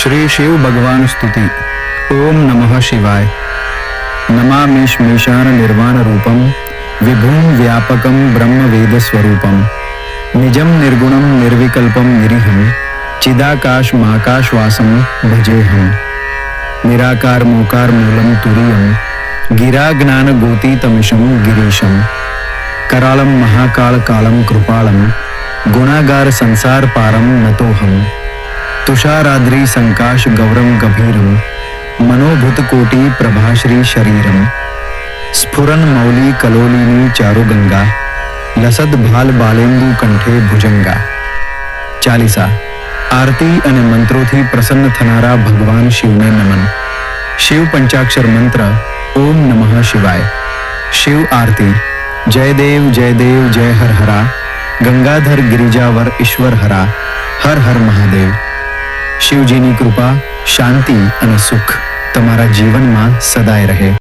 श्री शिव भगवान स्तुति। ओम नमः शिवाय। नमामिश्मीशान निर्वाण रूपम विभूम व्यापकम ब्रह्म वेद स्वरूपम निजम निर्गुणम निर्विकल्पम निरीहम चिदाकाश माकाशवासम भजेहम निराकार मोकार मूलम तुरीयम गिरा ज्ञान गोतीतमिशम गिरीशम करालम महाकाल कालम कृपालम गुणागार संसार पारम नतोहम तुषाराद्रि संकाश गौरम गभीरम मनोभूत कोटि प्रभाश्री शरीरम स्फुरन मौली कलोलिनी चारु गंगा लसद भाल बालेंदु कंठे भुजंगा। ચાલીસા આરતી અને મંત્રોથી પ્રસન્ન થનારા ભગવાન શિવને નમન। શિવ પંચાક્ષર મંત્ર ઓમ નમઃ શિવાય। શિવ આરતી। જય દેવ જય હર હરા ગંગાધર ગિરિજાવર ઈશ્વર હરા હર હર મહાદેવ। શિવજીની કૃપા શાંતિ અને સુખ તમારા જીવનમાં સદાય રહે।